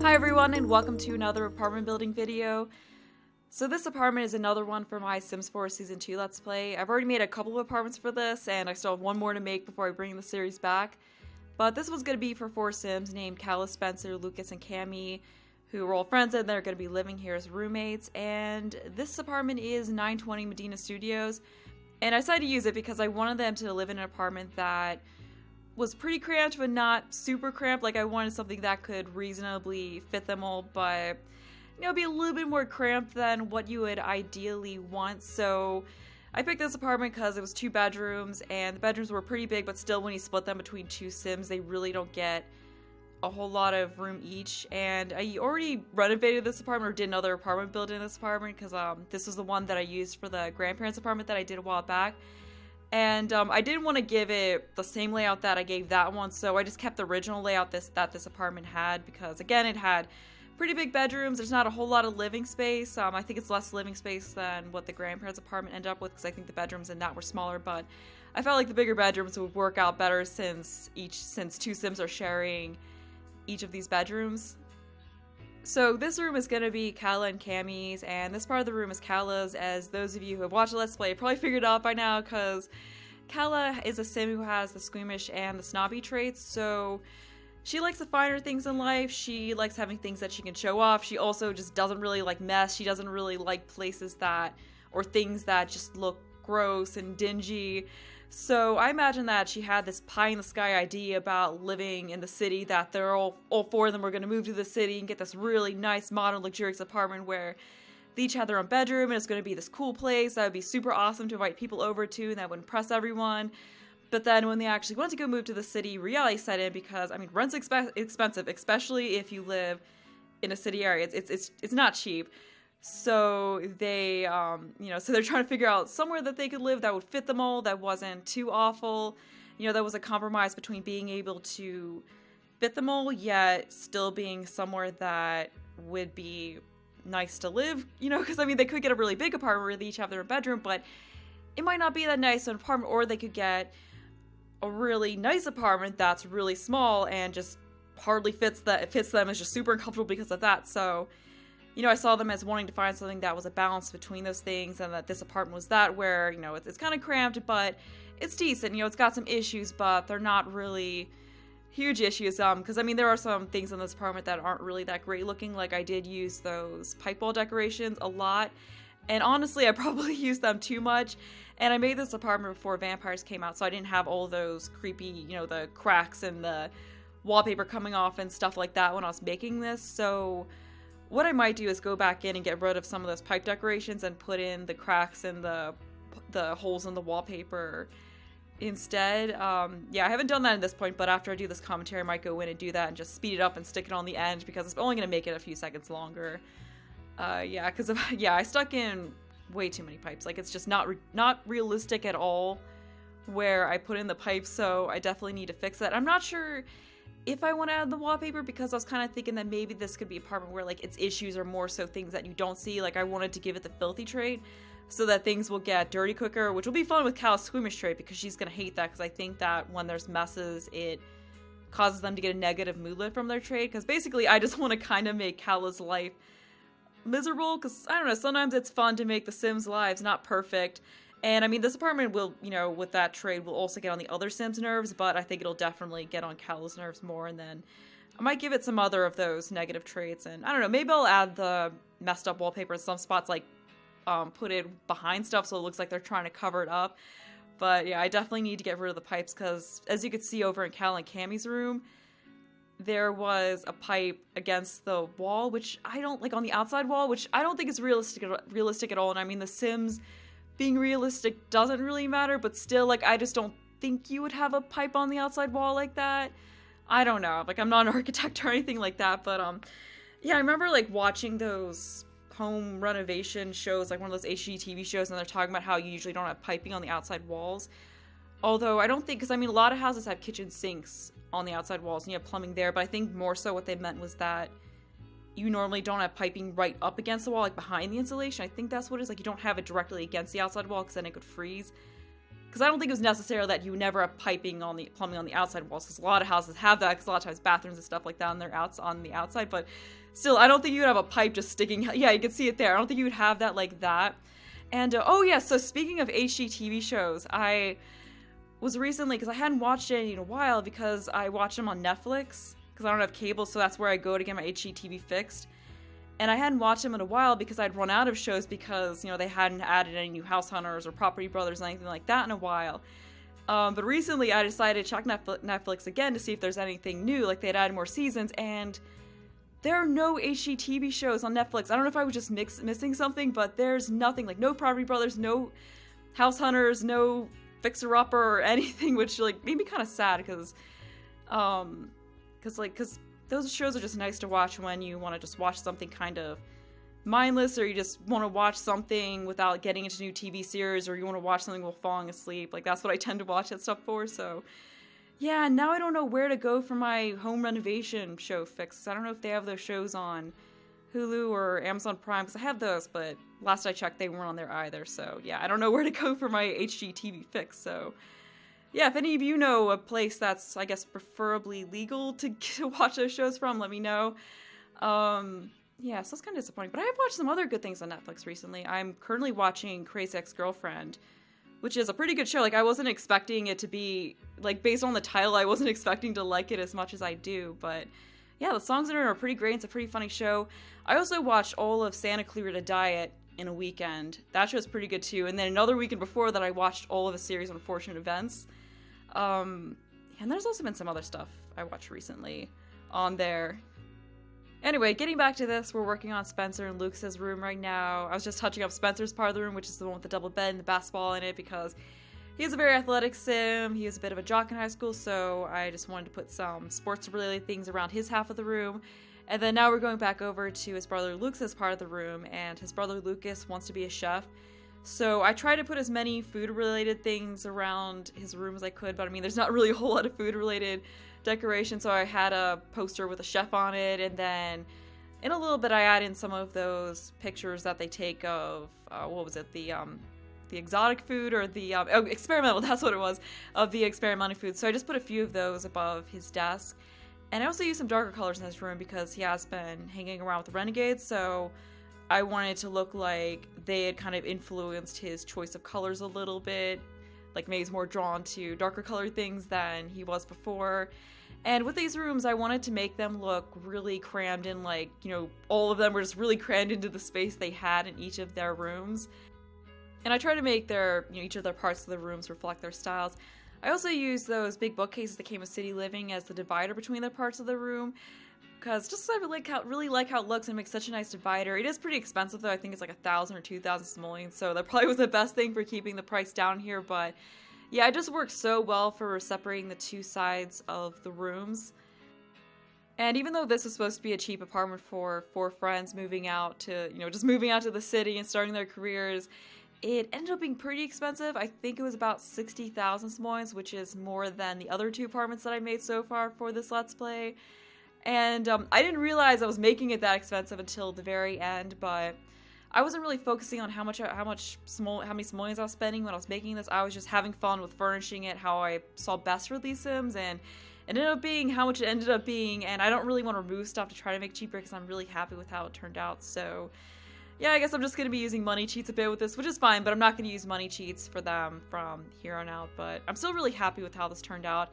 Hi everyone, and welcome to another apartment building video. So this apartment is another one for my Sims 4 Season 2 Let's Play. I've already made a couple of apartments for this, and I still have one more to make before I bring the series back. But this was going to be for 4 Sims named Kala, Spencer, Lucas, and Cammy, who are all friends and they're going to be living here as roommates. And this apartment is 920 Medina Studios, and I decided to use it because I wanted them to live in an apartment that was pretty cramped, but not super cramped. Like, I wanted something that could reasonably fit them all, but, you know, be a little bit more cramped than what you would ideally want. So I picked this apartment because it was 2 bedrooms, and the bedrooms were pretty big, but still when you split them between 2 Sims, they really don't get a whole lot of room each. And I already renovated this apartment, or did another apartment build in this apartment, because this was the one that I used for the grandparents' apartment that I did a while back. And I didn't want to give it the same layout that I gave that one, so I just kept the original layout that this apartment had, because again, it had pretty big bedrooms. There's not a whole lot of living space. I think it's less living space than what the grandparents' apartment ended up with, because I think the bedrooms in that were smaller, but I felt like the bigger bedrooms would work out better since 2 Sims are sharing each of these bedrooms. So this room is going to be Kala and Cammy's, and this part of the room is Kala's. As those of you who have watched the Let's Play probably figured out by now, because Kala is a Sim who has the squeamish and the snobby traits, so she likes the finer things in life. She likes having things that she can show off. She also just doesn't really like mess. She doesn't really like places that, or things that just look gross and dingy. So I imagine that she had this pie-in-the-sky idea about living in the city, that they're all 4 of them were going to move to the city and get this really nice, modern, luxurious apartment where they each had their own bedroom, and it's going to be this cool place that would be super awesome to invite people over to, and that would impress everyone. But then when they actually went to go move to the city, reality set in, because, I mean, rent's expensive, especially if you live in a city area. It's not cheap. So they, so they're trying to figure out somewhere that they could live that would fit them all, that wasn't too awful. You know, that was a compromise between being able to fit them all, yet still being somewhere that would be nice to live, you know, because, I mean, they could get a really big apartment where they each have their own bedroom, but it might not be that nice an apartment, or they could get a really nice apartment that's really small and just hardly fits them, is just super uncomfortable because of that. So, you know, I saw them as wanting to find something that was a balance between those things, and that this apartment was that, where, you know, it's kind of cramped, but it's decent. You know, it's got some issues, but they're not really huge issues. Because, I mean, there are some things in this apartment that aren't really that great looking. Like, I did use those pipe wall decorations a lot, and honestly, I probably used them too much. And I made this apartment before vampires came out, so I didn't have all those creepy, you know, the cracks and the wallpaper coming off and stuff like that when I was making this. So what I might do is go back in and get rid of some of those pipe decorations and put in the cracks and the holes in the wallpaper instead. Yeah, I haven't done that at this point, but after I do this commentary, I might go in and do that and just speed it up and stick it on the end, because it's only going to make it a few seconds longer. Yeah, because I stuck in way too many pipes. Like, it's just not realistic at all where I put in the pipes, so I definitely need to fix that. I'm not sure if I want to add the wallpaper, because I was kind of thinking that maybe this could be an apartment where, like, its issues are more so things that you don't see. Like, I wanted to give it the filthy trait so that things will get dirty quicker, which will be fun with Cal's squeamish trait, because she's going to hate that, because I think that when there's messes, it causes them to get a negative moodlet from their trait, because basically I just want to kind of make Cala's life miserable, because, I don't know, sometimes it's fun to make the Sims' lives not perfect. And, I mean, this apartment will, you know, with that trade, will also get on the other Sims' nerves, but I think it'll definitely get on Cal's nerves more, and then I might give it some other of those negative traits, and I don't know, maybe I'll add the messed up wallpaper in some spots, like, put it behind stuff so it looks like they're trying to cover it up. But, yeah, I definitely need to get rid of the pipes, because, as you could see over in Kala and Cammy's room, there was a pipe against the wall, which I don't, like, on the outside wall, which I don't think is realistic at all, and I mean, the Sims being realistic doesn't really matter, but still, like, I just don't think you would have a pipe on the outside wall like that. I don't know, like, I'm not an architect or anything like that, but, yeah, I remember, like, watching those home renovation shows, like one of those HGTV shows, and they're talking about how you usually don't have piping on the outside walls. Although, I don't think, because, I mean, a lot of houses have kitchen sinks on the outside walls, and you have plumbing there, but I think more so what they meant was that you normally don't have piping right up against the wall, like behind the insulation. I think that's what it is. Like, you don't have it directly against the outside wall, because then it could freeze. because I don't think it was necessary that you never have plumbing on the outside walls, because a lot of houses have that, because a lot of times bathrooms and stuff like that on the outside, but still, I don't think you would have a pipe just sticking, yeah, you can see it there, I don't think you would have that like that. And, oh yeah, so speaking of HGTV shows, I was recently, because I hadn't watched any in a while, because I watched them on Netflix, because I don't have cable, so that's where I go to get my HGTV fixed. And I hadn't watched them in a while because I'd run out of shows because, they hadn't added any new House Hunters or Property Brothers or anything like that in a while. But recently I decided to check Netflix again to see if there's anything new, like they'd added more seasons, and there are no HGTV shows on Netflix. I don't know if I was just missing something, but there's nothing, like no Property Brothers, no House Hunters, no Fixer Upper or anything, which like made me kind of sad because those shows are just nice to watch when you want to just watch something kind of mindless, or you just want to watch something without getting into new TV series, or you want to watch something while falling asleep. Like, that's what I tend to watch that stuff for, so yeah, now I don't know where to go for my home renovation show fix. I don't know if they have those shows on Hulu or Amazon Prime, because I have those, but last I checked, they weren't on there either, so yeah, I don't know where to go for my HGTV fix, so yeah, if any of you know a place that's, I guess, preferably legal to watch those shows from, let me know. Yeah, so it's kind of disappointing, but I have watched some other good things on Netflix recently. I'm currently watching Crazy Ex-Girlfriend, which is a pretty good show. Like, I wasn't expecting it to be, like, based on the title, I wasn't expecting to like it as much as I do, but yeah, the songs in it are pretty great. It's a pretty funny show. I also watched all of Santa Clarita Diet in a weekend. That show's pretty good too. And then another weekend before that, I watched all of a series on Unfortunate Events. And there's also been some other stuff I watched recently on there. Anyway, getting back to this, we're working on Spencer and Lucas's room right now. I was just touching up Spencer's part of the room, which is the one with the double bed and the basketball in it, because he's a very athletic sim. He was a bit of a jock in high school, so I just wanted to put some sports-related things around his half of the room. And then now we're going back over to his brother Lucas's part of the room, and his brother Lucas wants to be a chef. So I try to put as many food-related things around his room as I could, but I mean, there's not really a whole lot of food-related decoration, so I had a poster with a chef on it, and then in a little bit I add in some of those pictures that they take of, what was it, the exotic food, or the, experimental, that's what it was, of the experimental food. So I just put a few of those above his desk, and I also used some darker colors in this room because he has been hanging around with the Renegades, so I wanted it to look like they had kind of influenced his choice of colors a little bit, like maybe he's more drawn to darker colored things than he was before. And with these rooms, I wanted to make them look really crammed in, like, all of them were just really crammed into the space they had in each of their rooms. And I try to make their, each of their parts of the rooms reflect their styles. I also use those big bookcases that came with City Living as the divider between the parts of the room, because just I really like how it looks and makes such a nice divider. It is pretty expensive though. I think it's like 1,000 or 2,000 simoleons, so that probably was the best thing for keeping the price down here, but yeah, it just works so well for separating the two sides of the rooms. And even though this was supposed to be a cheap apartment for 4 friends moving out to, just moving out to the city and starting their careers, it ended up being pretty expensive. I think it was about 60,000 simoleons, which is more than the other 2 apartments that I made so far for this Let's Play. And I didn't realize I was making it that expensive until the very end, but I wasn't really focusing on how many simoleons I was spending when I was making this. I was just having fun with furnishing it, how I saw best for these sims, and it ended up being how much it ended up being. And I don't really want to remove stuff to try to make cheaper because I'm really happy with how it turned out. So yeah, I guess I'm just going to be using money cheats a bit with this, which is fine, but I'm not going to use money cheats for them from here on out. But I'm still really happy with how this turned out.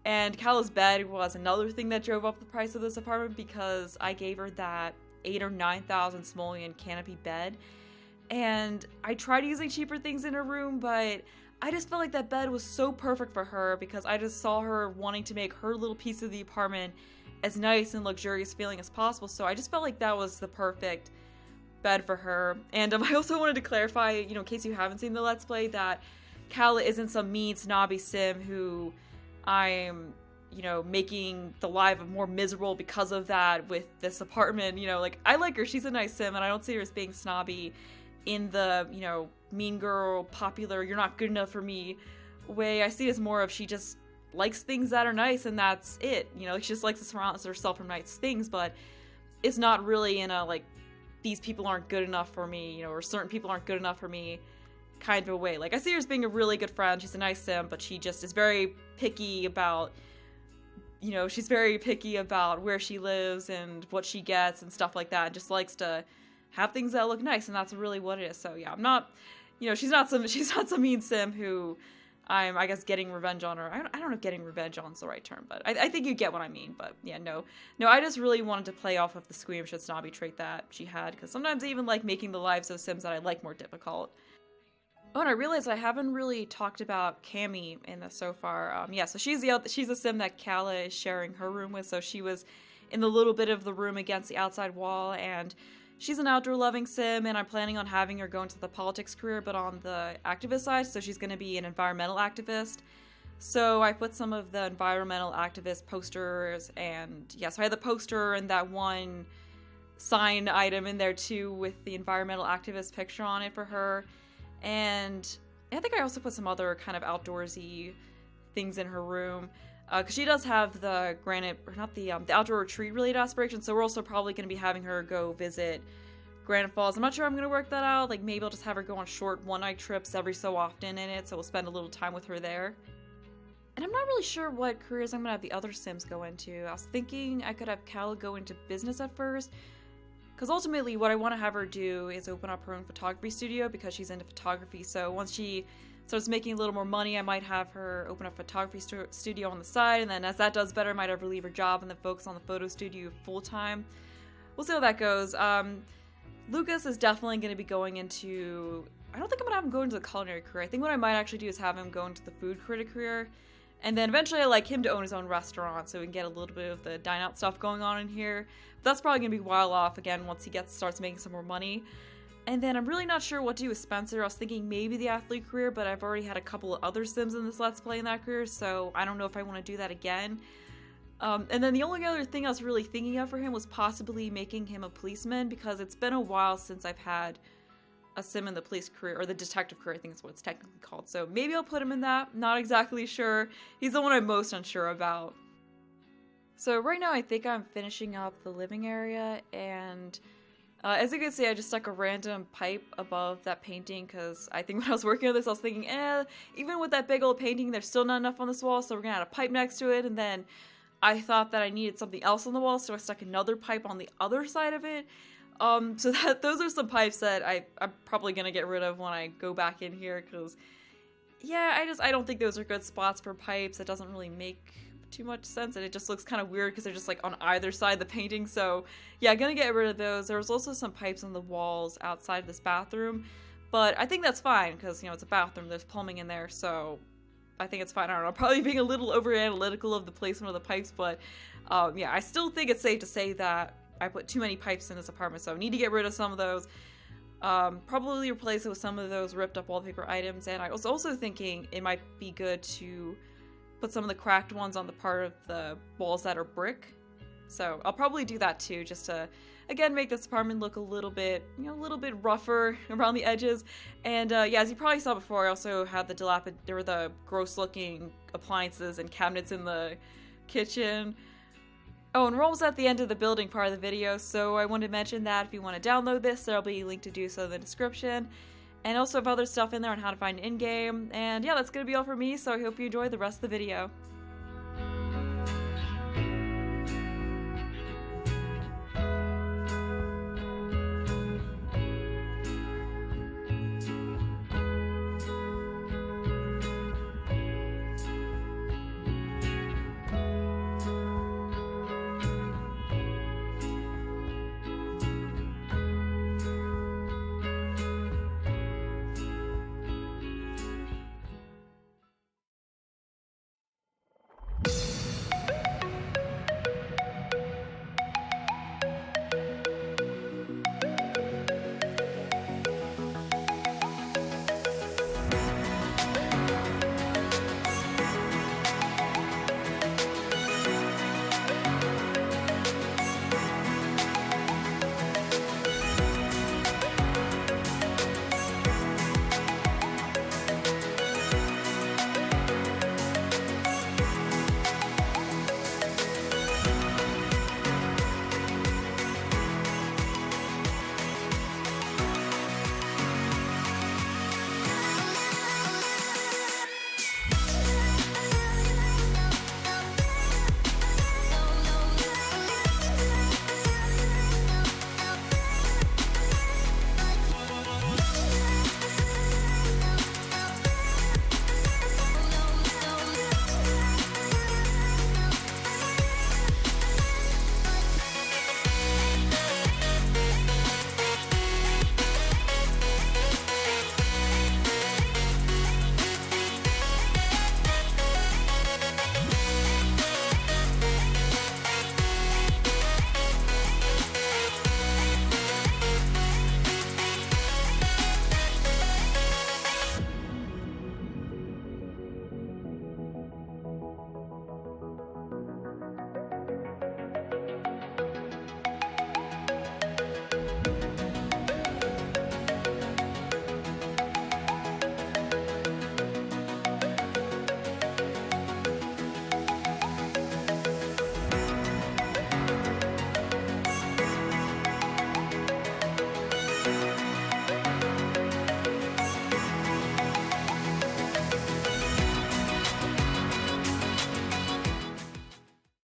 And Kala's bed was another thing that drove up the price of this apartment, because I gave her that 8,000 or 9,000 simoleon canopy bed, and I tried using cheaper things in her room, but I just felt like that bed was so perfect for her, because I just saw her wanting to make her little piece of the apartment as nice and luxurious feeling as possible, so I just felt like that was the perfect bed for her. And I also wanted to clarify, in case you haven't seen the Let's Play, that Kala isn't some mean snobby sim who I'm making the life more miserable because of that with this apartment. Like, I like her, she's a nice sim, and I don't see her as being snobby in the, mean girl, popular, you're not good enough for me way. I see it as more of she just likes things that are nice, and that's it. She just likes to surround herself from nice things, but it's not really in a, like, these people aren't good enough for me, or certain people aren't good enough for me kind of a way. Like, I see her as being a really good friend. She's a nice sim, but she just is very picky about, you know, she's very picky about where she lives and what she gets and stuff like that. And just likes to have things that look nice, and that's really what it is. So yeah, I'm not, you know, she's not some mean sim who I'm, I guess, getting revenge on her. I don't know if getting revenge on is the right term, but I think you get what I mean. But yeah, no, I just really wanted to play off of the squeamish snobby trait that she had, because sometimes I even like making the lives of sims that I like more difficult. Oh, and I realized I haven't really talked about Cammy in this so far. Yeah, so she's a sim that Kala is sharing her room with, so she was in the little bit of the room against the outside wall, and she's an outdoor-loving sim, and I'm planning on having her go into the politics career, but on the activist side, so she's going to be an environmental activist. So I put some of the environmental activist posters, and yeah, so I had the poster and that one sign item in there too with the environmental activist picture on it for her. And I think I also put some other kind of outdoorsy things in her room, because she does have the the outdoor retreat related aspirations, so we're also probably going to be having her go visit Granite Falls. I'm not sure I'm going to work that out. Like, maybe I'll just have her go on short one-night trips every so often in it, so we'll spend a little time with her there. And I'm not really sure what careers I'm going to have the other sims go into. I was thinking I could have Cal go into business at first, because ultimately what I want to have her do is open up her own photography studio, because she's into photography. So once she starts making a little more money, I might have her open up a photography studio on the side, and then as that does better, I might have her leave her job and then focus on the photo studio full-time. We'll see how that goes. Lucas is definitely going to be going into... I don't think I'm going to have him go into the culinary career. I think what I might actually do is have him go into the food critic career, and then eventually I'd like him to own his own restaurant so we can get a little bit of the dine-out stuff going on in here. But that's probably going to be a while off, again, once he starts making some more money. And then I'm really not sure what to do with Spencer. I was thinking maybe the athlete career, but I've already had a couple of other sims in this Let's Play in that career, so I don't know if I want to do that again. And then the only other thing I was really thinking of for him was possibly making him a policeman, because it's been a while since I've had a sim in the police career, or the detective career, I think is what it's technically called. So maybe I'll put him in that. Not exactly sure. He's the one I'm most unsure about. So right now I think I'm finishing up the living area, and as you can see, I just stuck a random pipe above that painting, because I think when I was working on this I was thinking, even with that big old painting there's still not enough on this wall, so we're gonna add a pipe next to it. And then I thought that I needed something else on the wall, so I stuck another pipe on the other side of it. So those are some pipes that I'm probably gonna get rid of when I go back in here, because yeah, I don't think those are good spots for pipes. It doesn't really make too much sense, and it just looks kind of weird because they're just like on either side of the painting. So yeah, gonna get rid of those. There was also some pipes on the walls outside this bathroom, but I think that's fine because, you know, it's a bathroom, there's plumbing in there, so I think it's fine. I don't know, probably being a little over analytical of the placement of the pipes, but yeah, I still think it's safe to say that I put too many pipes in this apartment, so I need to get rid of some of those. Probably replace it with some of those ripped up wallpaper items, and I was also thinking it might be good to put some of the cracked ones on the part of the walls that are brick. So I'll probably do that too, just to, again, make this apartment look a little bit, you know, a little bit rougher around the edges. And yeah, as you probably saw before, I also had the gross looking appliances and cabinets in the kitchen. Oh, and we're almost at the end of the building part of the video, so I wanted to mention that if you want to download this, there'll be a link to do so in the description. And also have other stuff in there on how to find in-game. And yeah, that's gonna be all for me, so I hope you enjoy the rest of the video.